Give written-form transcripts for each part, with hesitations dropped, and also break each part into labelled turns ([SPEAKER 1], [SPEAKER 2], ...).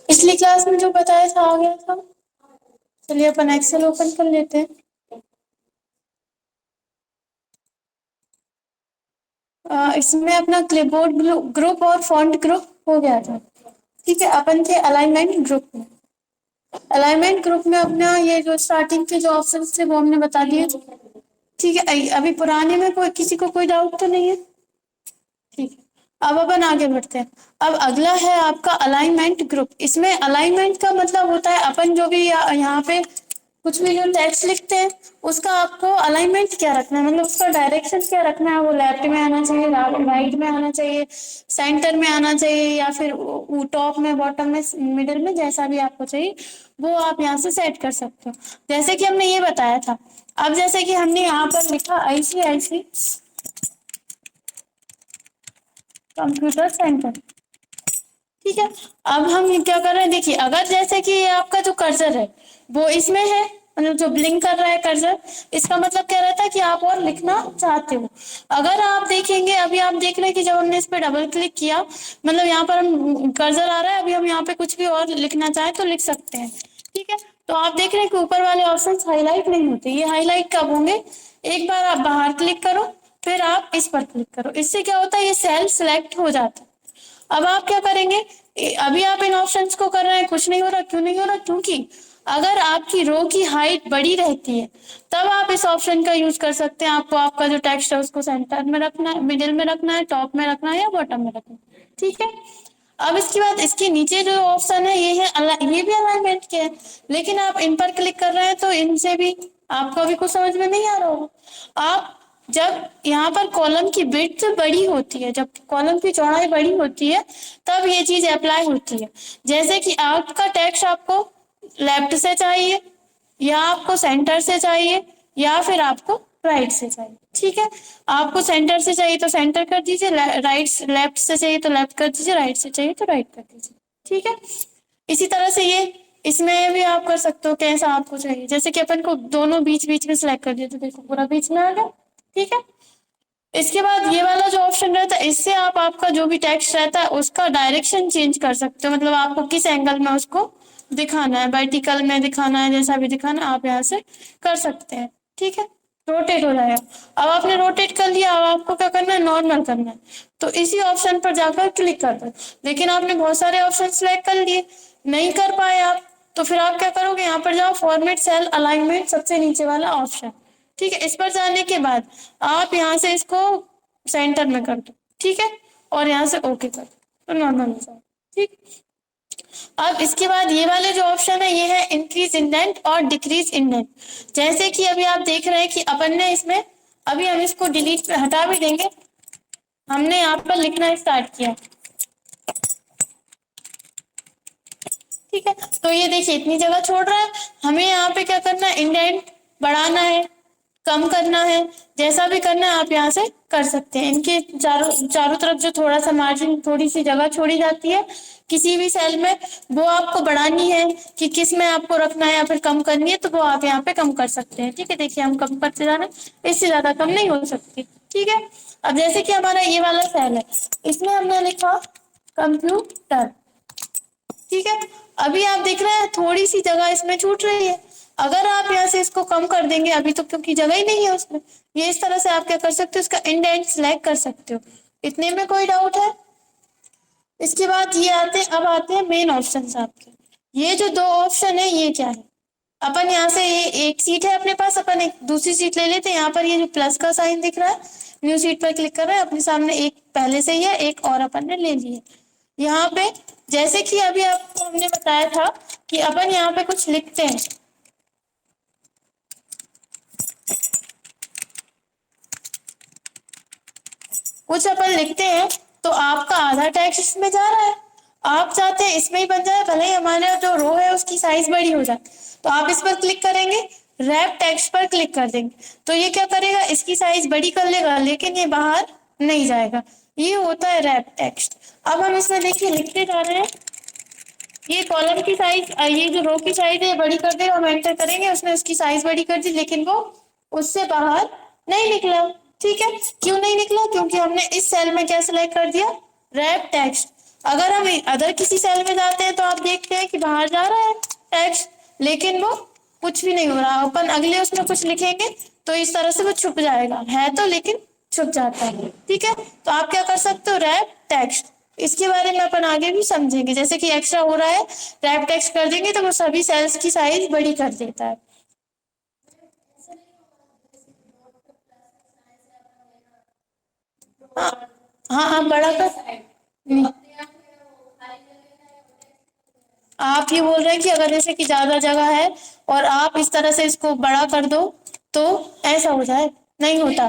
[SPEAKER 1] पिछली क्लास में जो बताया था आ गया था। चलिए अपन एक्सेल ओपन कर लेते हैं। इसमें अपना क्लिपबोर्ड ग्रुप और फॉन्ट ग्रुप हो गया था। ठीक है, अपन थे अलाइनमेंट ग्रुप में। अलाइनमेंट ग्रुप में अपना ये जो स्टार्टिंग के जो ऑप्शन थे वो हमने बता दिए। ठीक है, अभी पुराने में कोई किसी को कोई डाउट तो नहीं है? ठीक है, अब अपन आगे बढ़ते हैं। अब अगला है आपका अलाइनमेंट ग्रुप। इसमें अलाइनमेंट का मतलब होता है अपन जो भी यहाँ पे कुछ भी जो टेक्स्ट लिखते हैं उसका आपको अलाइनमेंट क्या रखना है, मतलब उसका डायरेक्शन क्या रखना है। वो लेफ्ट में आना चाहिए, राइट में आना चाहिए, सेंटर में आना चाहिए, या फिर टॉप में, बॉटम में, मिडिल में, जैसा भी आपको चाहिए वो आप यहाँ से सेट कर सकते हो। जैसे कि हमने ये बताया था। अब जैसे कि हमने यहाँ पर लिखा आईसीआईसी कंप्यूटर सेंटर। ठीक है, अब हम ये क्या कर रहे हैं, देखिए अगर जैसे कि ये आपका जो कर्सर है वो इसमें है, मतलब जो ब्लिंक कर रहा है कर्सर, इसका मतलब क्या रहता है कि आप और लिखना चाहते हो। अगर आप देखेंगे, अभी आप देख रहे हैं कि जब हमने इस पे डबल क्लिक किया, मतलब यहाँ पर हम कर्सर आ रहा है, अभी हम यहाँ पे कुछ भी और लिखना चाहें तो लिख सकते हैं। ठीक है, तो आप देख रहे हैं कि ऊपर वाले ऑप्शन हाईलाइट नहीं होते। ये हाईलाइट कब होंगे? एक बार आप बाहर क्लिक करो, फिर आप इस पर क्लिक करो, इससे क्या होता है ये सेल सिलेक्ट हो जाता है। अब आप क्या करेंगे, अभी आप इन ऑप्शंस को कर रहे हैं, कुछ नहीं हो रहा। क्यों नहीं हो रहा? क्योंकि अगर आपकी रो की हाइट बड़ी रहती है तब आप इस ऑप्शन का यूज कर सकते हैं। आपको आपका जो टेक्स्ट है उसको सेंटर में रखना है, मिडिल में रखना है, टॉप में रखना है, या बॉटम में रखना है। ठीक है, अब इसके बाद इसके नीचे जो ऑप्शन है ये है ये भी अलाइनमेंट के है, लेकिन आप इन पर क्लिक कर रहे हैं तो इनसे भी आपको अभी कुछ समझ में नहीं आ रहा होगा। आप जब यहाँ पर कॉलम की विड्थ बड़ी होती है, जब कॉलम की चौड़ाई बड़ी होती है तब ये चीज अप्लाई होती है। जैसे कि आपका टेक्स्ट आपको लेफ्ट से चाहिए, या आपको सेंटर से चाहिए, या फिर आपको राइट से चाहिए। ठीक है, आपको सेंटर से चाहिए तो सेंटर कर दीजिए, राइट लेफ्ट से चाहिए तो लेफ्ट कर दीजिए, राइट से चाहिए तो राइट कर दीजिए। ठीक है, इसी तरह से ये इसमें भी आप कर सकते हो कैसा आपको चाहिए। जैसे कि अपन को दोनों बीच बीच में सिलेक्ट कर दिया तो देखो पूरा बीच में आ गया। ठीक है, इसके बाद ये वाला जो ऑप्शन रहता है इससे आप आपका जो भी टेक्स्ट रहता है उसका डायरेक्शन चेंज कर सकते हो, मतलब आपको किस एंगल में उसको दिखाना है, वर्टिकल में दिखाना है, जैसा भी दिखाना है आप यहाँ से कर सकते हैं। ठीक है, रोटेट हो जाएगा। अब आपने रोटेट कर लिया, अब आपको क्या करना है, नॉर्मल करना है, तो इसी ऑप्शन पर जाकर क्लिक कर दो। लेकिन आपने बहुत सारे ऑप्शन सिलेक्ट कर लिए, नहीं कर पाए आप, तो फिर आप क्या करोगे, यहाँ पर जाओ फॉर्मेट सेल अलाइनमेंट, सबसे नीचे वाला ऑप्शन। ठीक है, इस पर जाने के बाद आप यहाँ से इसको सेंटर में कर दो। ठीक है, और यहाँ से ओके कर दो तो नॉर्मल हो जाए। ठीक, अब इसके बाद ये वाले जो ऑप्शन है ये है इंक्रीज इंडेंट और डिक्रीज इंडेंट। जैसे कि अभी आप देख रहे हैं कि अपन ने इसमें, अभी हम इसको डिलीट हटा भी देंगे, हमने यहाँ पर लिखना स्टार्ट किया। ठीक है, तो ये देखिए इतनी जगह छोड़ रहा है। हमें यहाँ पे क्या करना है, इंडेंट बढ़ाना है, कम करना है, जैसा भी करना है आप यहाँ से कर सकते हैं। इनके चारों चारों तरफ जो थोड़ा सा मार्जिन, थोड़ी सी जगह छोड़ी जाती है किसी भी सेल में, वो आपको बढ़ानी है कि किस में आपको रखना है या फिर कम करनी है, तो वो आप यहाँ पे कम कर सकते हैं। ठीक है, देखिए हम कम करते जा रहे हैं, इससे ज्यादा कम नहीं हो सकती। ठीक है, अब जैसे कि हमारा ये वाला सेल है, इसमें हमने लिखा कंप्यूटर। ठीक है, अभी आप देख रहे हैं थोड़ी सी जगह इसमें छूट रही है। अगर आप यहाँ से इसको कम कर देंगे, अभी तो क्योंकि जगह ही नहीं है उसमें, ये इस तरह से आप क्या कर सकते हो, इसका इंडेंट सिलेक्ट कर सकते हो। इतने में कोई डाउट है? इसके बाद ये आते हैं, अब आते हैं मेन ऑप्शन आपके। ये जो दो ऑप्शन है ये क्या है, अपन यहाँ से ये एक सीट है अपने पास, अपन एक दूसरी सीट ले लेते हैं। यहाँ पर ये जो प्लस का साइन दिख रहा है, न्यू सीट पर क्लिक कर रहे हैं, अपने सामने एक पहले से ही है, एक और अपन ने ले ली है। यहाँ पे जैसे कि अभी आपको हमने बताया था कि अपन यहाँ पे कुछ लिखते हैं, कुछ अपन लिखते हैं, तो आपका आधा टेक्स्ट इसमें जा रहा है। आप चाहते हैं इसमें ही बन जाए, भले ही हमारे जो रो है उसकी साइज बड़ी हो जाए, तो आप इस पर क्लिक करेंगे, रैप टेक्स्ट पर क्लिक कर देंगे, तो ये क्या करेगा, इसकी साइज बड़ी कर लेगा, लेकिन ये बाहर नहीं जाएगा। ये होता है रैप टेक्स्ट। अब हम इसमें देखिए लिखते जा रहे हैं, ये कॉलम की साइज, ये जो रो की साइज है बड़ी कर देगा, हम एंटर करेंगे, उसने उसकी साइज बड़ी कर दी, लेकिन वो उससे बाहर नहीं निकला। ठीक है, क्यों नहीं निकला? क्योंकि हमने इस सेल में क्या सिलेक्ट कर दिया, रैप टेक्स्ट। अगर हम अदर किसी सेल में जाते हैं तो आप देखते हैं कि बाहर जा रहा है टेक्स्ट, लेकिन वो कुछ भी नहीं हो रहा। अपन अगले उसमें कुछ लिखेंगे तो इस तरह से वो छुप जाएगा, है तो लेकिन छुप जाता है। ठीक है, तो आप क्या कर सकते हो, रैप टेक्स्ट। इसके बारे में अपन आगे भी समझेंगे। जैसे कि एक्स्ट्रा हो रहा है, रैप टेक्स्ट कर देंगे तो वो सभी सेल्स की साइज बड़ी कर देता है। हाँ हाँ, आप बड़ा कर। आप ये बोल रहे हैं कि अगर जैसे कि ज्यादा जगह है और आप इस तरह से इसको बड़ा कर दो तो ऐसा हो जाए, नहीं होता।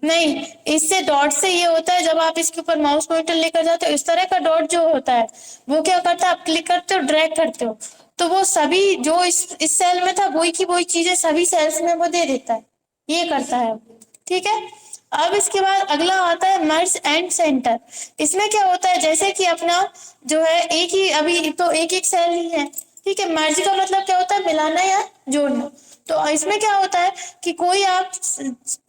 [SPEAKER 1] नहीं, इससे डॉट से ये होता है, जब आप इसके ऊपर माउस पॉइंटर लेकर जाते हो, इस तरह का डॉट जो होता है वो क्या करता है, आप क्लिक करते हो, ड्रैग करते हो, तो वो सभी जो इस सेल में था वही की वही चीजें सभी सेल्स में वो दे देता है, ये करता है। ठीक है, अब इसके बाद अगला आता है मर्ज एंड सेंटर। इसमें क्या होता है, जैसे कि अपना जो है एक ही, अभी तो एक एक सेल ही है। ठीक है, मर्ज का मतलब क्या होता है, मिलाना या जोड़ना। तो इसमें क्या होता है कि कोई आप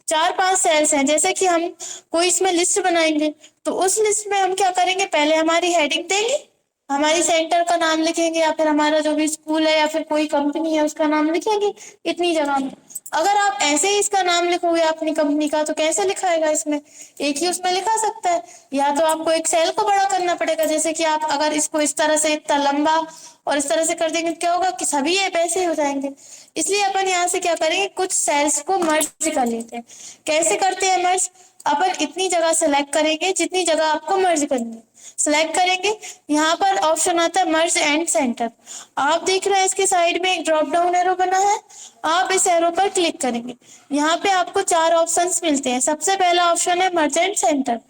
[SPEAKER 1] चार पांच सेल्स हैं, जैसे कि हम कोई इसमें लिस्ट बनाएंगे, तो उस लिस्ट में हम क्या करेंगे, पहले हमारी हेडिंग देंगे, हमारी सेंटर का नाम लिखेंगे, या फिर हमारा जो भी स्कूल है या फिर कोई कंपनी है उसका नाम लिखेंगे इतनी जगह में। अगर आप ऐसे ही इसका नाम लिखोगे अपनी कंपनी का, तो कैसे लिखाएगा, इसमें एक ही उसमें लिखा सकता है, या तो आपको एक सेल को बड़ा करना पड़ेगा। जैसे कि आप अगर इसको इस तरह से इतना लंबा और इस तरह से कर देंगे तो क्या होगा कि सभी ये वैसे हो जाएंगे। इसलिए अपन यहाँ से क्या करेंगे, कुछ सेल्स को मर्ज कर लेते हैं। कैसे करते हैं मर्ज, अपन इतनी जगह सेलेक्ट करेंगे जितनी जगह आपको मर्ज करनी है, सेलेक्ट करेंगे। यहाँ पर ऑप्शन आता है मर्ज एंड सेंटर। आप देख रहे हैं इसके साइड में एक ड्रॉप डाउन एरो बना है, आप इस एरो पर क्लिक करेंगे। यहाँ पे आपको चार ऑप्शंस मिलते हैं। सबसे पहला ऑप्शन है मर्ज एंड सेंटर,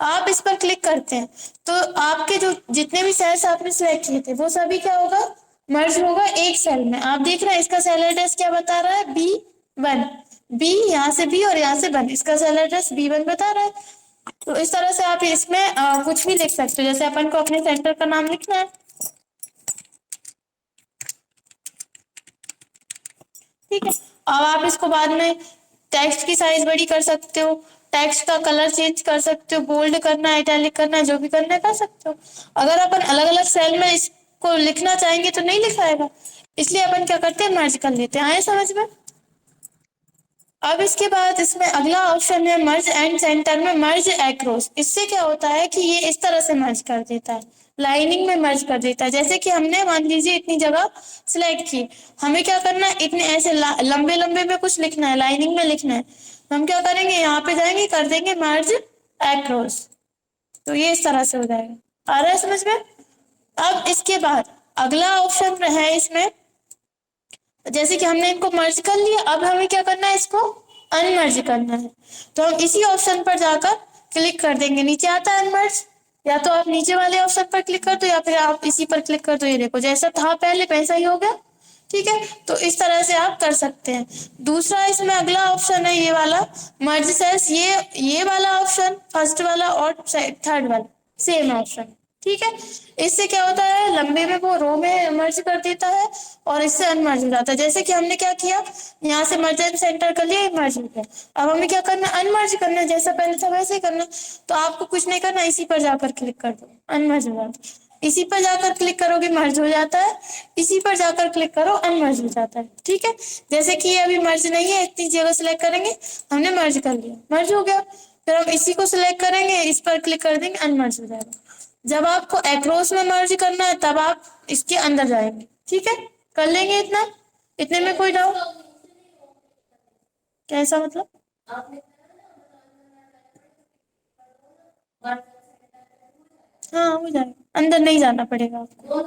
[SPEAKER 1] आप इस पर क्लिक करते हैं तो आपके जो जितने भी सेल्स आपने सिलेक्ट किए थे वो सभी क्या होगा, मर्ज होगा एक सेल में। आप देख रहे हैं इसका सेल एड्रेस क्या बता रहा है, B1। बी यहाँ से बी और यहाँ से वन, इसका सेल एड्रेस B1 बता रहा है। तो इस तरह से आप इसमें कुछ भी लिख सकते हो। जैसे अपन को अपने सेंटर का नाम लिखना है, ठीक है। अब आप इसको बाद में टेक्स्ट की साइज बड़ी कर सकते हो, टेक्स्ट का कलर चेंज कर सकते हो, बोल्ड करना है, इटैलिक करना है, जो भी करना है कर सकते हो। अगर अपन अलग अलग सेल में इसको लिखना चाहेंगे तो नहीं लिखाएगा, इसलिए अपन क्या करते हैं, मर्ज कर लेते हैं। आए समझ में। अब इसके बाद इसमें अगला ऑप्शन है मर्ज एंड सेंटर में मर्ज एक्रॉस। इससे क्या होता है कि ये इस तरह से मर्ज कर देता है, लाइनिंग में मर्ज कर देता है। जैसे कि हमने मान लीजिए इतनी जगह सिलेक्ट की, हमें क्या करना है, इतने ऐसे लंबे लंबे में कुछ लिखना है, लाइनिंग में लिखना है, तो हम क्या करेंगे, यहाँ पे जाएंगे, कर देंगे मर्ज एक्रॉस, तो ये इस तरह से हो जाएगा। आ रहा है समझ में। अब इसके बाद अगला ऑप्शन है इसमें, जैसे कि हमने इनको मर्ज कर लिया, अब हमें क्या करना है, इसको अनमर्ज करना है। तो हम इसी ऑप्शन पर जाकर क्लिक कर देंगे, नीचे आता है अनमर्ज, या तो आप नीचे वाले ऑप्शन पर क्लिक कर दो या फिर आप इसी पर क्लिक कर दो। ये देखो जैसा था पहले वैसा ही हो गया। ठीक है, तो इस तरह से आप कर सकते हैं। दूसरा इसमें अगला ऑप्शन है ये वाला मर्ज सेल्स, ये वाला ऑप्शन, फर्स्ट वाला और थर्ड वाला सेम ऑप्शन। ठीक है, इससे क्या होता है, लंबे में वो रो में मर्ज कर देता है और इससे अनमर्ज हो जाता है। जैसे कि हमने क्या किया, यहाँ से मर्ज एंड सेंटर कर लिया, मर्ज हो गया। अब हमें क्या करना, अनमर्ज करना है, जैसा पहले था वैसे ही करना। तो आपको कुछ नहीं करना, इसी पर जाकर क्लिक कर दो, अनमर्ज हो जाता है। इसी पर जाकर क्लिक करोगे मर्ज हो जाता है, इसी पर जाकर क्लिक करो अनमर्ज हो जाता है। ठीक है, जैसे कि ये अभी मर्ज नहीं है, इतनी जगह सिलेक्ट करेंगे, हमने मर्ज कर लिया, मर्ज हो गया। फिर हम इसी को सिलेक्ट करेंगे, इस पर क्लिक कर देंगे, अनमर्ज हो जाएगा। जब आपको एक्रॉस में मर्ज करना है तब आप इसके अंदर जाएंगे। ठीक है, कर लेंगे इतना, इतने में कोई डाउट, कैसा मतलब। हाँ हो जाएगा, अंदर नहीं जाना पड़ेगा आपको।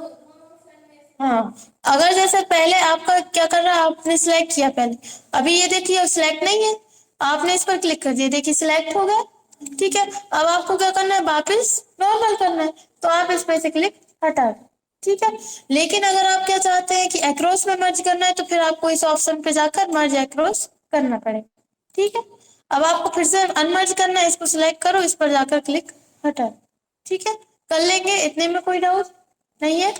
[SPEAKER 1] हाँ, अगर जैसे पहले आपका क्या कर रहा है, आपने सिलेक्ट किया पहले, अभी ये देखिए सिलेक्ट नहीं है, आपने इस पर क्लिक कर दिया, देखिए सिलेक्ट हो गया। ठीक है, अब आपको क्या करना है, वापस नॉर्मल करना है, तो आप इस पर से क्लिक हटा दो। ठीक है, लेकिन अगर आप क्या चाहते हैं कि एक्रॉस में मर्ज करना है, तो फिर आपको इस ऑप्शन पे जाकर मर्ज एक्रॉस करना पड़ेगा। ठीक है, अब आपको फिर से अनमर्ज करना है, इसको सिलेक्ट करो, इस पर जाकर क्लिक हटा। ठीक है, कर लेंगे, इतने में कोई डाउट नहीं है।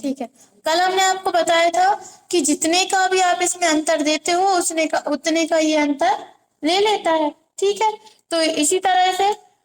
[SPEAKER 1] ठीक है, कल हमने आपको बताया था कि जितने का भी आप इसमें अंतर देते हो उसने का उतने का ये अंतर ले लेता है। ठीक है, तो इसी तरह से